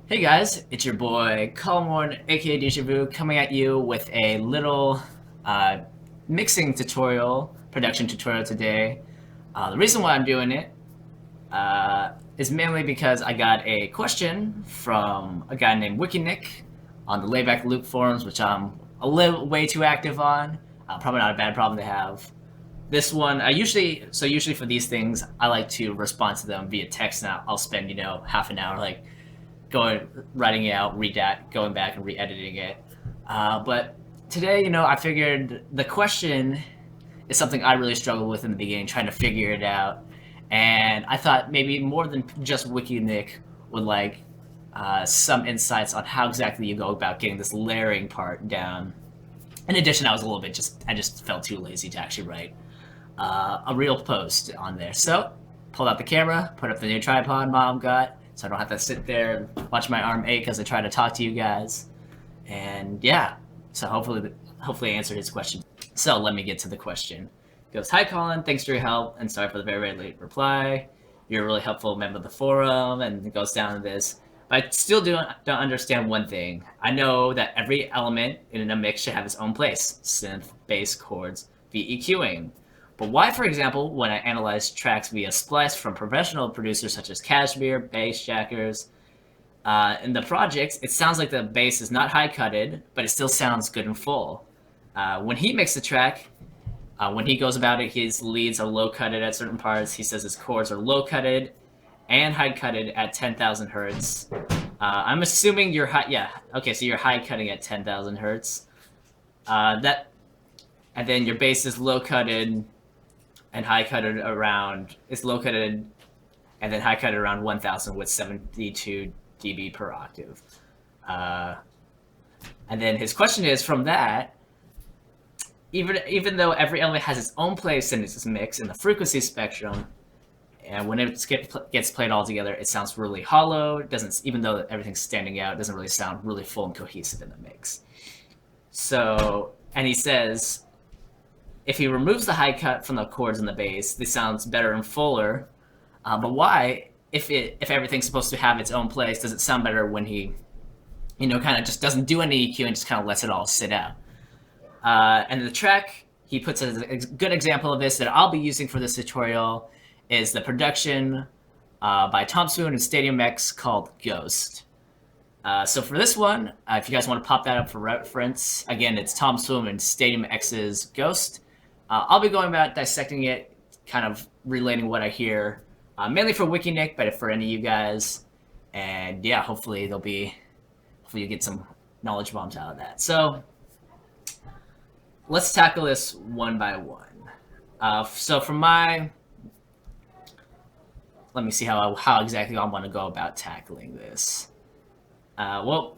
Hey guys, it's your boy Colmorn, aka Deja Vu, coming at you with a little uh, mixing tutorial, production tutorial today. The reason why I'm doing it is mainly because I got a question from a guy named WickyNiik on the Laidback Luke forums, which I'm a little way too active on. Probably not a bad problem to have. This one, usually for these things, I like to respond to them via text, and I'll spend half an hour going writing it out, going back and re-editing it. But today, I figured the question is something I really struggled with in the beginning, trying to figure it out. And I thought maybe more than just WickyNiik would like some insights on how exactly you go about getting this layering part down. In addition, I just felt too lazy to actually write a real post on there. So, pulled out the camera, put up the new tripod mom got, so I don't have to sit there and watch my arm ache as I try to talk to you guys. And yeah, so hopefully I answered his question. So let me get to the question. It goes, "Hi Colin, thanks for your help, and sorry for the very, very late reply. You're a really helpful member of the forum," and it goes down to this. But I still don't understand one thing. I know that every element in a mix should have its own place: synth, bass, chords, VEQing. But why, for example, when I analyze tracks via splice from professional producers such as Kashmir, bass jackers, in the projects, it sounds like the bass is not high-cutted, but it still sounds good and full. When he makes the track, when he goes about it, his leads are low-cutted at certain parts. He says his chords are low-cutted and high-cutted at 10,000 hertz. I'm assuming you're high. Yeah, okay, so you're high-cutting at 10,000 hertz. And then your bass is low-cutted and high-cutted around. It's low-cutted and then high-cutted around 1,000 with 72 dB per octave. And then his question is, from that, even though every element has its own place in its mix in the frequency spectrum, and when it gets played all together, it sounds really hollow. It doesn't, even though everything's standing out, it doesn't really sound really full and cohesive in the mix. So, and he says, if he removes the high cut from the chords and the bass, this sounds better and fuller. But why, if everything's supposed to have its own place, does it sound better when he, kind of just doesn't do any EQ and just kind of lets it all sit out? And the track he puts as a good example of this that I'll be using for this tutorial is the production by Tom Swoon and Stadium X called Ghost. So for this one, if you guys want to pop that up for reference, again, it's Tom Swoon and Stadium X's Ghost. I'll be going about dissecting it, kind of relating what I hear, mainly for WickyNiik, but for any of you guys. And yeah, hopefully you get some knowledge bombs out of that. So let's tackle this one by one. So for let me see how exactly I want to go about tackling this. Well,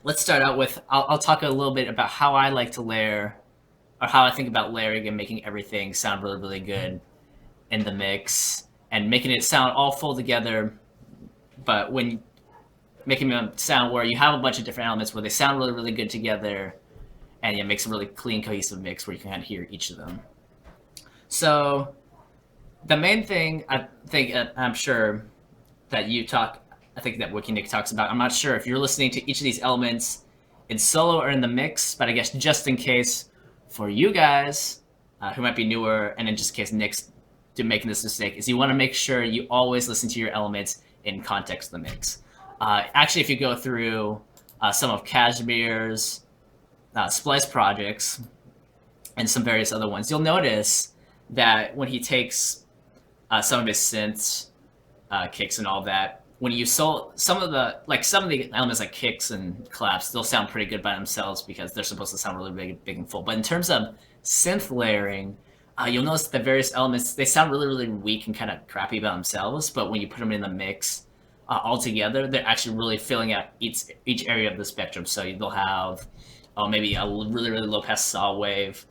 let's start out with, I'll talk a little bit about how I like to layer, or how I think about layering and making everything sound really, really good in the mix, and making it sound all full together, but when making them sound where you have a bunch of different elements where they sound really, really good together, and it makes a really clean, cohesive mix where you can kind of hear each of them. So the main thing I think, I'm sure that I think that WickyNiik talks about, I'm not sure if you're listening to each of these elements in solo or in the mix, but I guess just in case for you guys who might be newer, and in just in case Nick's making this mistake, is you want to make sure you always listen to your elements in context of the mix. Actually, if you go through some of Kashmir's splice projects and some various other ones, you'll notice that when he takes some of his synths, kicks and all that, when you some of the elements like kicks and claps, they'll sound pretty good by themselves because they're supposed to sound really big and full. But in terms of synth layering, you'll notice the various elements, they sound really, really weak and kind of crappy by themselves. But when you put them in the mix all together, they're actually really filling out each area of the spectrum. So they'll have maybe a really, really low pass saw wave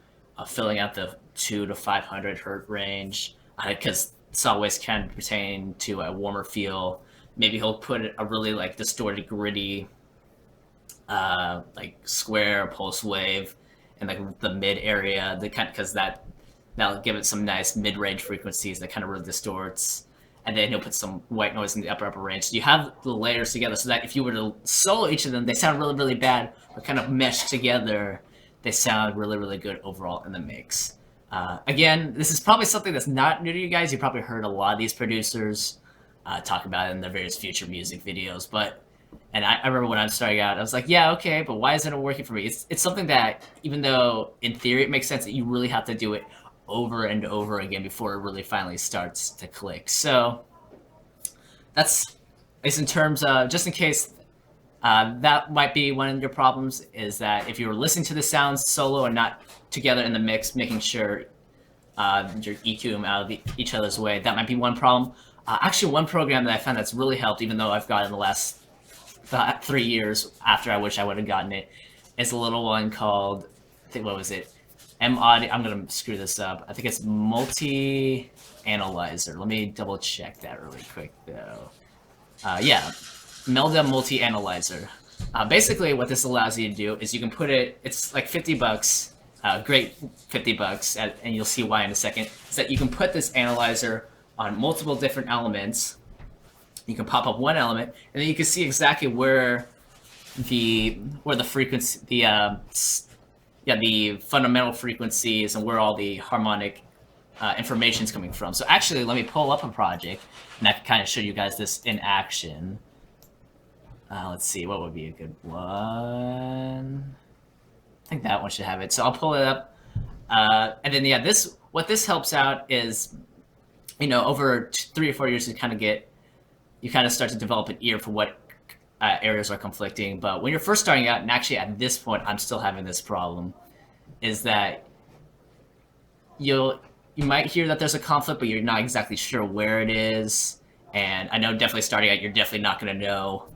filling out the 200 to 500 hertz range, because saw waves can pertain to a warmer feel. Maybe he'll put a really distorted, gritty, square pulse wave in the mid area. Because that'll give it some nice mid-range frequencies that kind of really distorts. and then he'll put some white noise in the upper range. So you have the layers together so that if you were to solo each of them, they sound really, really bad, but kind of meshed together, they sound really, really good overall in the mix. Again, this is probably something that's not new to you guys. You probably heard a lot of these producers talk about it in their various future music videos, but and I remember when I was starting out, I was like, yeah, okay, but why isn't it working for me? It's something that, even though in theory it makes sense, that you really have to do it over and over again before it really finally starts to click. So that's, at least in terms of, just in case that might be one of your problems, is that if you were listening to the sounds solo and not together in the mix, making sure you're EQ them out of each other's way, that might be one problem. Actually, one program that I found that's really helped, even though I've gotten the last 3 years after I wish I would have gotten it, is a little one called, I think, what was it? M-Audio, I'm going to screw this up. I think it's Multi-Analyzer. Let me double check that really quick, though. Yeah, Melda Multi-Analyzer. Basically, what this allows you to do is you can put it, it's like $50, great $50, and you'll see why in a second, is that you can put this analyzer on multiple different elements. You can pop up one element, and then you can see exactly where the frequency, the fundamental frequencies, and where all the harmonic information is coming from. So actually, let me pull up a project, and I can kind of show you guys this in action. Let's see, what would be a good one? I think that one should have it. So I'll pull it up, and then yeah, what this helps out is, over 3 or 4 years, you kind of start to develop an ear for what areas are conflicting. But when you're first starting out, and actually at this point I'm still having this problem, is that you might hear that there's a conflict, but you're not exactly sure where it is. And I know definitely starting out, you're definitely not going to know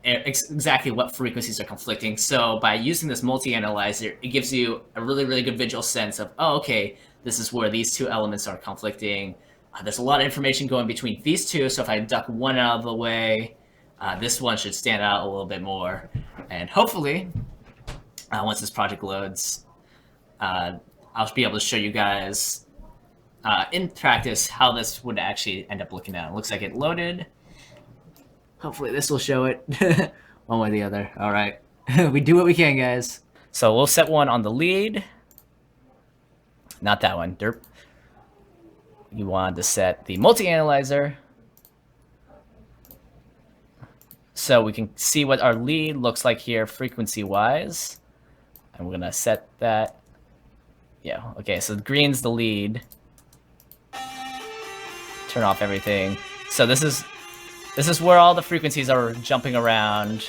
exactly what frequencies are conflicting. So by using this multi-analyzer, it gives you a really, really good visual sense of, oh, okay, this is where these two elements are conflicting. There's a lot of information going between these two, so if I duck one out of the way, this one should stand out a little bit more. And hopefully, once this project loads, I'll be able to show you guys in practice how this would actually end up looking out. It looks like it loaded. Hopefully this will show it one way or the other. All right, we do what we can, guys. So we'll set one on the lead. Not that one, derp. You want to set the multi-analyzer so we can see what our lead looks like here frequency-wise. And we're going to set that. Yeah, okay, so green's the lead. Turn off everything. So this is where all the frequencies are jumping around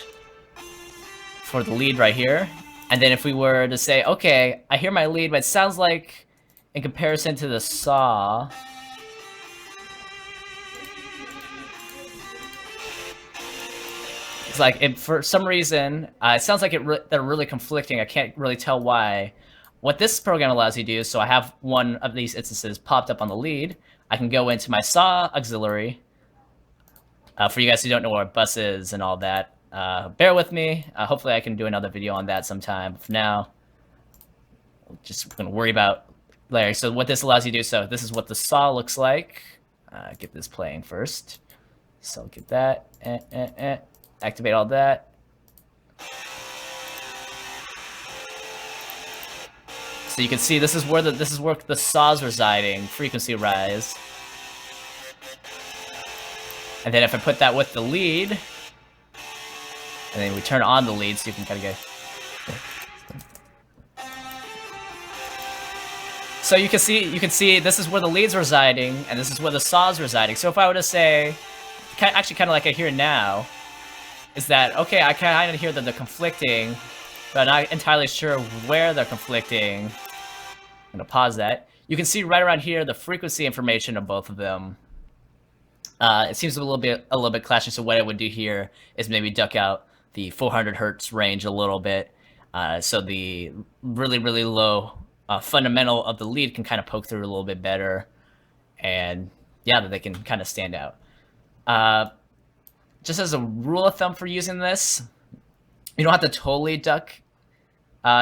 for the lead right here. And then if we were to say, okay, I hear my lead, but it sounds like, in comparison to the saw, it's like, for some reason, it sounds like they're really conflicting. I can't really tell why. What this program allows you to do, so I have one of these instances popped up on the lead. I can go into my saw auxiliary. For you guys who don't know what a bus is and all that, bear with me. Hopefully I can do another video on that sometime. But for now, just going to worry about layers. So what this allows you to do, so this is what the saw looks like. Get this playing first. So get that. Activate all that. So you can see this is where the saw's residing, frequency rise. And then if I put that with the lead, and then we turn on the lead, so you can kind of get. So you can see this is where the lead's residing, and this is where the saw's residing. So if I were to say, actually kind of like I hear now, is that, okay, I kind of hear that they're conflicting, but I'm not entirely sure where they're conflicting. I'm gonna pause that. You can see right around here the frequency information of both of them. It seems a little bit clashing. So what I would do here is maybe duck out the 400 hertz range a little bit, so the really, really low fundamental of the lead can kind of poke through a little bit better, and yeah, that they can kind of stand out. Just as a rule of thumb for using this, you don't have to totally duck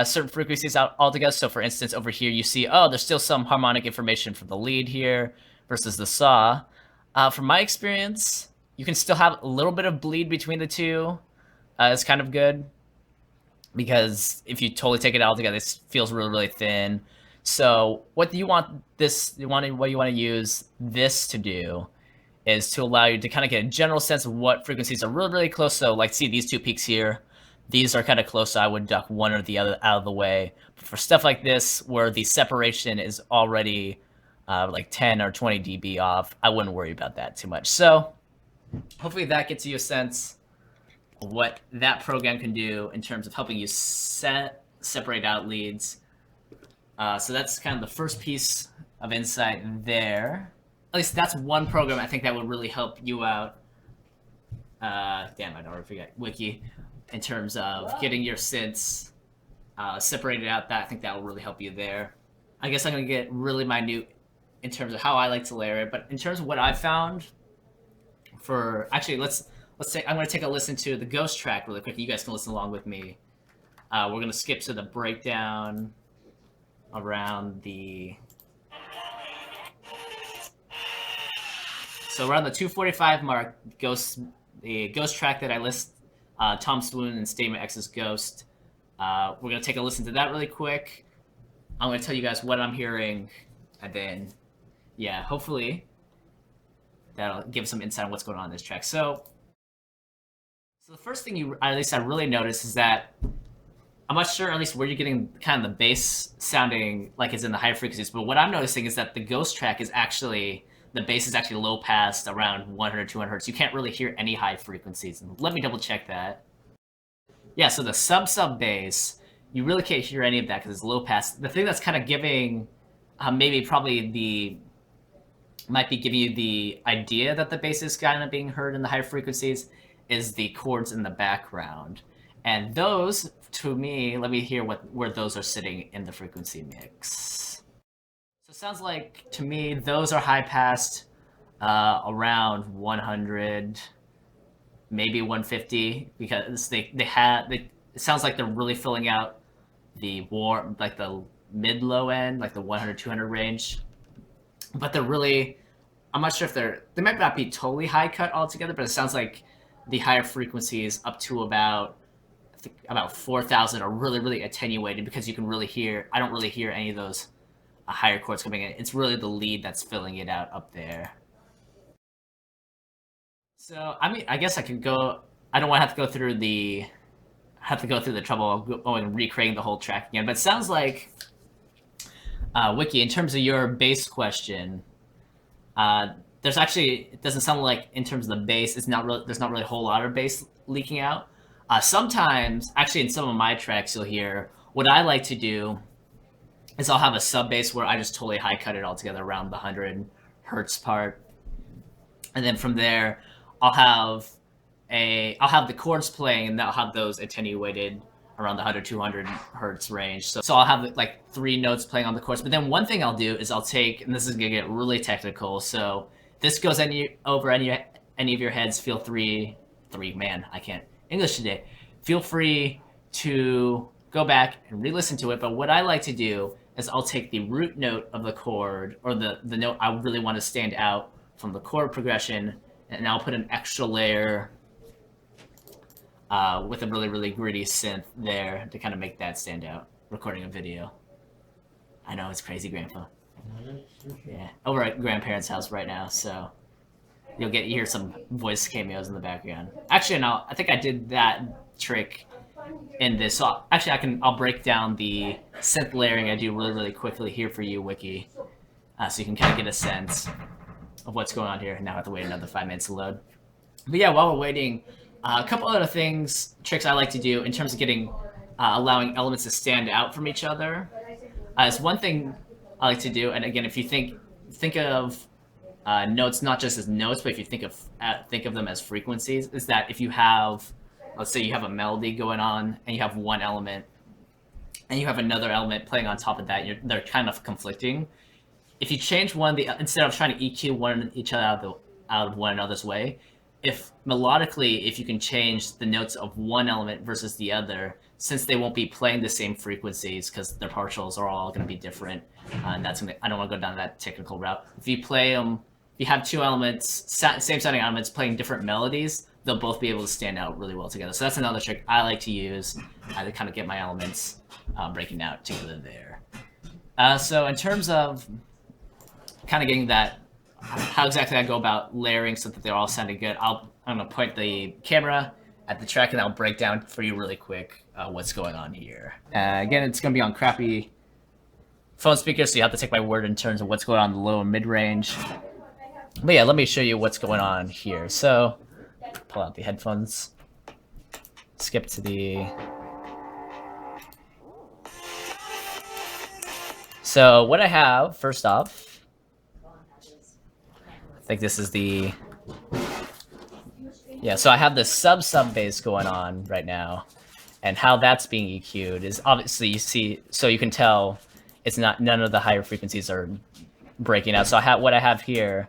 certain frequencies out altogether. So for instance, over here you see, oh, there's still some harmonic information from the lead here versus the saw. From my experience, you can still have a little bit of bleed between the two. It's kind of good because if you totally take it all together, it feels really, really thin. So what do you want this? What you want to use this to do is to allow you to kind of get a general sense of what frequencies are really, really close. So like, see these two peaks here. These are kind of close, so I would duck one or the other out of the way. But for stuff like this, where the separation is already like 10 or 20 dB off, I wouldn't worry about that too much. So hopefully that gets you a sense of what that program can do in terms of helping you separate out leads. So that's kind of the first piece of insight there. At least that's one program I think that would really help you out. Damn, I don't already forget Wiki, in terms of getting your synths separated out. That I think that will really help you there. I guess I'm gonna get really minute in terms of how I like to layer it, but in terms of what I've found for actually, let's say I'm gonna take a listen to the Ghost track really quick. You guys can listen along with me. We're gonna skip to the breakdown around the. So around the 245 mark, the Ghost track that I list, Tom Swoon and Statement X's Ghost. We're going to take a listen to that really quick. I'm going to tell you guys what I'm hearing, and then, yeah, hopefully that'll give some insight on what's going on in this track. So the first thing at least I really noticed is that I'm not sure at least where you're getting kind of the bass sounding like it's in the high frequencies, but what I'm noticing is that the Ghost track is actually, the bass is actually low passed around 100, 200 hertz. You can't really hear any high frequencies. Let me double check that. Yeah, so the sub bass, you really can't hear any of that because it's low pass. The thing that's kind of giving, might be giving you the idea that the bass is kind of being heard in the high frequencies is the chords in the background. And those, to me, let me hear where those are sitting in the frequency mix. So it sounds like, to me, those are high passed around 100, maybe 150, because it sounds like they're really filling out the mid-low end, like the 100, 200 range. But they're really, I'm not sure if they might not be totally high cut altogether, but it sounds like the higher frequencies up to about 4,000 are really, really attenuated because you can really hear, I don't really hear any of those higher chords coming in. It's really the lead that's filling it out up there. So, I mean, I guess I could go, I don't want to have to go through the trouble of going and recreating the whole track again, but it sounds like, Wiki, in terms of your bass question, there's actually, it doesn't sound like in terms of the bass, there's not really a whole lot of bass leaking out. Sometimes, actually in some of my tracks you'll hear, what I like to do is I'll have a sub bass where I just totally high cut it all together around the 100 hertz part. And then from there, I'll have the chords playing and I'll have those attenuated around the 100, 200 hertz range. So I'll have like 3 notes playing on the chords. But then one thing I'll do is I'll take, and this is gonna get really technical, so this goes over any of your heads, feel free, man, I can't English today. Feel free to go back and re-listen to it. But what I like to do is I'll take the root note of the chord, or the note I really want to stand out from the chord progression, and I'll put an extra layer with a really, really gritty synth there to kind of make that stand out, recording a video. I know, it's crazy, Grandpa. Yeah, over at grandparents' house right now, so you hear some voice cameos in the background. Actually, no, I think I did that trick in this. So actually, I'll break down the synth layering I do really, really quickly here for you, Wiki, so you can kind of get a sense of what's going on here. Now I have to wait another 5 minutes to load. But yeah, while we're waiting, a couple other tricks I like to do in terms of allowing elements to stand out from each other. Is one thing I like to do, and again, if you think of notes not just as notes, but if you think of them as frequencies, is that if you have, let's say you have a melody going on and you have one element and you have another element playing on top of that, they're kind of conflicting. If you change instead of trying to EQ each other out of one another's way, if you can change the notes of one element versus the other, since they won't be playing the same frequencies because their partials are all going to be different, and I don't want to go down that technical route. If you play them you have two elements, same sounding elements playing different melodies, they'll both be able to stand out really well together. So that's another trick I like to use to kind of get my elements breaking out together there. So in terms of kind of getting that, how exactly I go about layering so that they're all sounding good, I'm gonna point the camera at the track and I'll break down for you really quick what's going on here. Again, it's gonna be on crappy phone speakers, so you have to take my word in terms of what's going on in the low and mid range. But yeah, let me show you what's going on here. So pull out the headphones, skip to the... So what I have, first off, I think this is the... Yeah, so I have the sub bass going on right now, and how that's being EQ'd is obviously, you see, so you can tell it's not, none of the higher frequencies are breaking out. So what I have here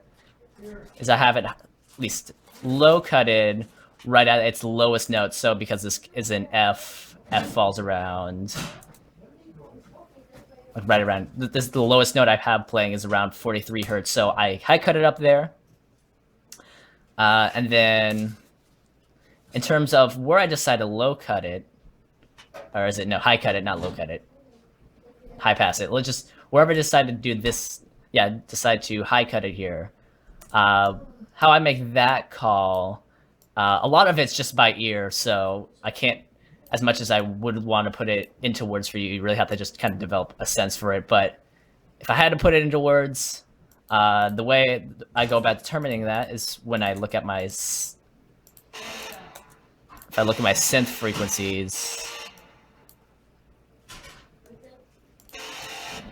is I have it at least low cutted right at its lowest note. So because this is an F falls around right around, this is the lowest note I have playing is around 43 hertz. So I high cut it up there. And then in terms of where I decide to low cut it, or is it, no, high cut it, not low cut it, high pass it. Let's just, wherever I decide to do this, yeah, decide to high cut it here. How I make that call, a lot of it's just by ear, so I can't, as much as I would want to put it into words for you, you really have to just kind of develop a sense for it. But if I had to put it into words, the way I go about determining that is when I look at my, if I look at my synth frequencies,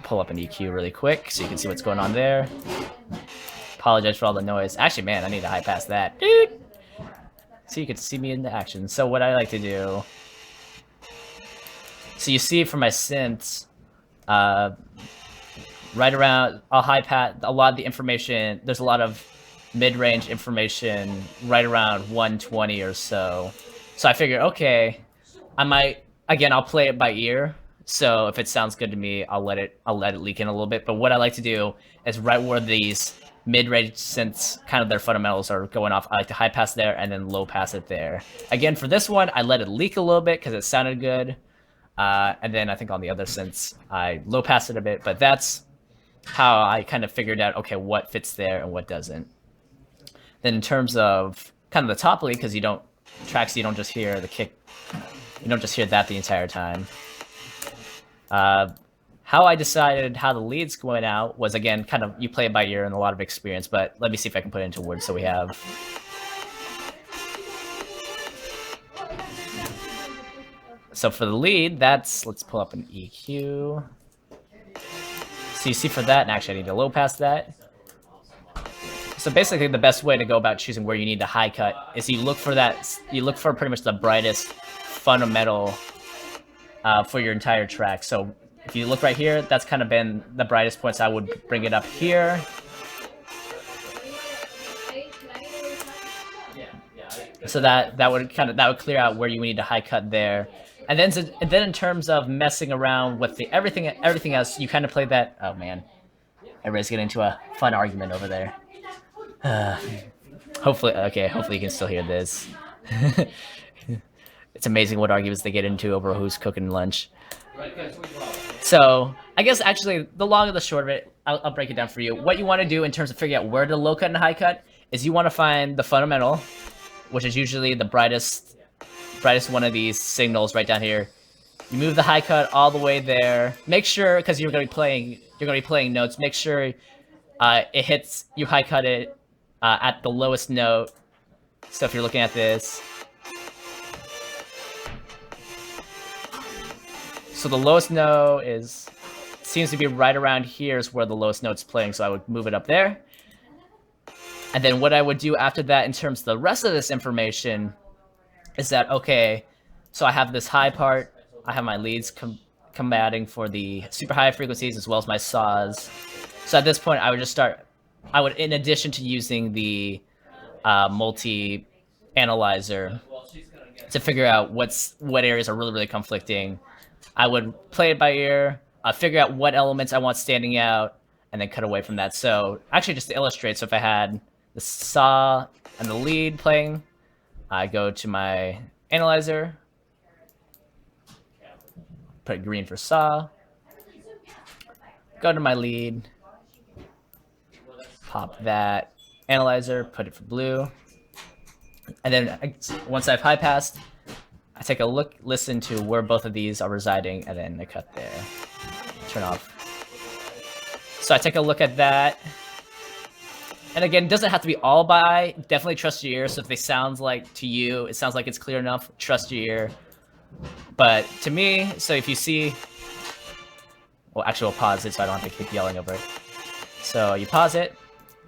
pull up an EQ really quick so you can see what's going on there. Apologize for all the noise. Actually, man, I need to high pass that, dude. So you can see me in the action. So what I like to do, so you see from my synths, right around, I'll high pass a lot of the information. There's a lot of mid-range information right around 120 or so. So I figure, okay, I might, again, I'll play it by ear. So if it sounds good to me, I'll let it leak in a little bit. But what I like to do is right where these mid-range synths, kind of their fundamentals are going off, I like to high pass there and then low pass it there. Again, for this one, I let it leak a little bit because it sounded good. And then I think on the other synths, I low pass it a bit. But that's how I kind of figured out, okay, what fits there and what doesn't. Then in terms of kind of the top lead, because you don't just hear the kick, you don't just hear that the entire time. How I decided how the lead's going out was, again, kind of, you play it by ear and a lot of experience, but let me see if I can put it into words so we have. So for the lead, that's, let's pull up an EQ. So you see for that, and actually I need to low pass that. So basically the best way to go about choosing where you need to high cut is you look for that, you look for pretty much the brightest fundamental for your entire track. So if you look right here, that's kind of been the brightest points. I would bring it up here. So that would clear out where you need to high cut there. And then in terms of messing around with the everything else, you kind of play that. Oh man, everybody's getting into a fun argument over there. Hopefully you can still hear this. It's amazing what arguments they get into over who's cooking lunch. So I guess actually the long and the short of it, I'll break it down for you. What you want to do in terms of figuring out where to low cut and high cut is you want to find the fundamental, which is usually the brightest one of these signals right down here. You move the high cut all the way there. Make sure, because you're going to be playing notes, make sure it hits, you high cut it at the lowest note. So if you're looking at this, so the lowest note seems to be right around here is where the lowest note's playing, so I would move it up there. And then what I would do after that in terms of the rest of this information is that, okay, so I have this high part, I have my leads combating for the super high frequencies as well as my saws. So at this point, I would, in addition to using the multi-analyzer to figure out what areas are really, really conflicting, I would play it by ear, figure out what elements I want standing out, and then cut away from that. So actually, just to illustrate, so if I had the saw and the lead playing, I go to my analyzer, put green for saw, go to my lead, pop that analyzer, put it for blue, and then once I've high passed, I take a look, listen to where both of these are residing, and then I cut there, turn off. So I take a look at that. And again, it doesn't have to be all by eye. Definitely trust your ear. So if they sound like to you, it sounds like it's clear enough, trust your ear. But to me, so if you see, well, actually we'll pause it so I don't have to keep yelling over it. So you pause it,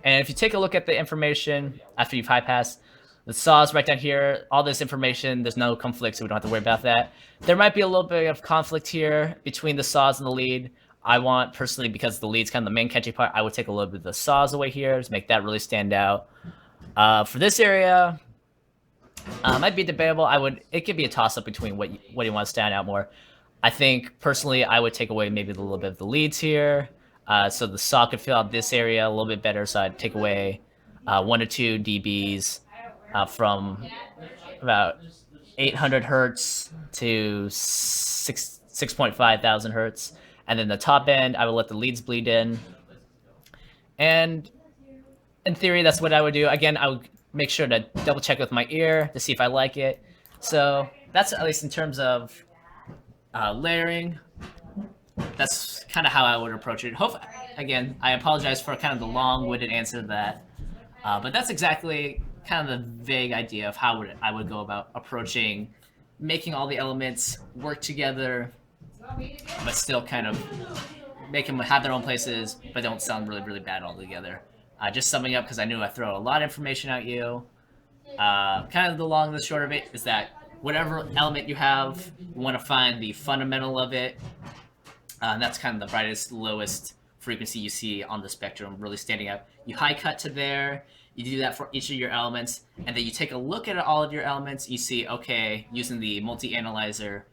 and if you take a look at the information after you've high passed, the saw is right down here, all this information, there's no conflict, so we don't have to worry about that. There might be a little bit of conflict here between the saws and the lead. I want, personally, because the lead's kind of the main catchy part, I would take a little bit of the saws away here to make that really stand out. For this area, might be debatable. It could be a toss-up between what you want to stand out more. I think, personally, I would take away maybe a little bit of the leads here, so the saw could fill out this area a little bit better, so I'd take away 1 to 2 dBs from about 800 hertz to 6.5 thousand hertz. And then the top end, I would let the leads bleed in. And in theory, that's what I would do. Again, I would make sure to double check with my ear to see if I like it. So that's at least in terms of layering. That's kind of how I would approach it. Again, I apologize for kind of the long-winded answer to that. But that's exactly kind of the vague idea of how I would go about approaching making all the elements work together, but still kind of make them have their own places, but don't sound really, really bad altogether. Just summing up, because I knew I throw a lot of information at you. Kind of the long and the short of it is that whatever element you have, you want to find the fundamental of it. And that's kind of the brightest, lowest frequency you see on the spectrum, really standing out. You high cut to there. You do that for each of your elements, and then you take a look at all of your elements. You see, okay, using the multi-analyzer,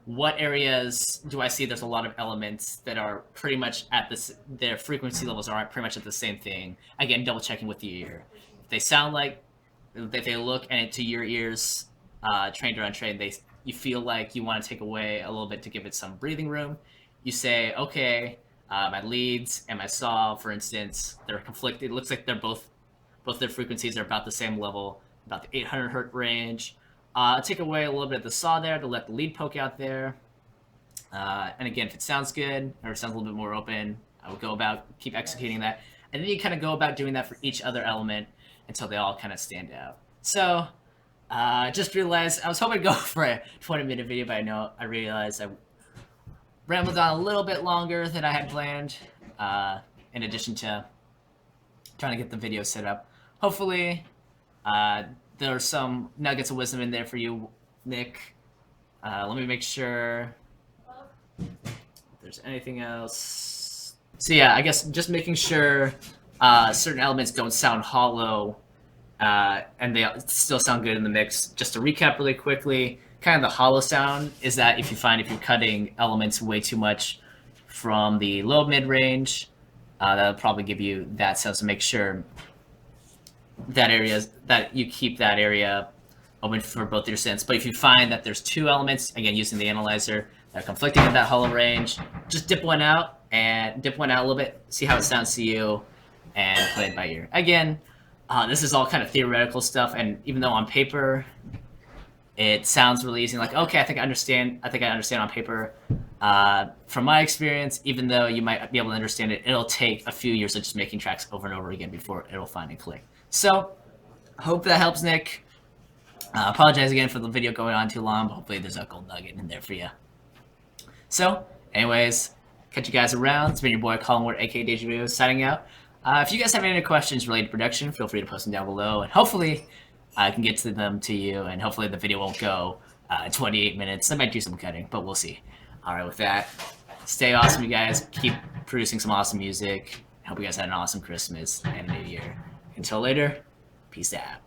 what areas do I see there's a lot of elements that are pretty much at this, their frequency levels are pretty much at the same thing. Again, double checking with your ear. If they sound like, if they look and to your ears, trained or untrained, you feel like you want to take away a little bit to give it some breathing room. You say, okay, my leads and my saw, for instance, they're conflicted. It looks like they're both their frequencies are about the same level, about the 800 hertz range. Take away a little bit of the saw there to let the lead poke out there. And again, if it sounds good or it sounds a little bit more open, I would go about keep executing that. And then you kind of go about doing that for each other element until they all kind of stand out. So just realized I was hoping to go for a 20-minute video, but I realized I rambled on a little bit longer than I had planned, in addition to trying to get the video set up. Hopefully, there are some nuggets of wisdom in there for you, Nick. Let me make sure if there's anything else. So yeah, I guess just making sure certain elements don't sound hollow, and they still sound good in the mix. Just to recap really quickly, kind of the hollow sound is that if you're cutting elements way too much from the low mid range, that'll probably give you that sound. So make sure that you keep that area open for both your synths. But if you find that there's two elements, again using the analyzer, that are conflicting in that hollow range, just dip one out a little bit, see how it sounds to you, and play it by ear. Again, this is all kind of theoretical stuff, and even though on paper it sounds really easy, like, okay, I think I understand on paper. From my experience, even though you might be able to understand it, it'll take a few years of just making tracks over and over again before it'll finally click. So, hope that helps, Nick. Apologize again for the video going on too long, but hopefully there's a gold nugget in there for you. So, anyways, catch you guys around. It's been your boy Colin, aka Deja Vu, signing out. If you guys have any questions related to production, feel free to post them down below, and hopefully I can get to them to you, and hopefully the video won't go 28 minutes. I might do some cutting, but we'll see. Alright, with that, stay awesome, you guys. Keep producing some awesome music. Hope you guys had an awesome Christmas and New Year. Until later, peace out.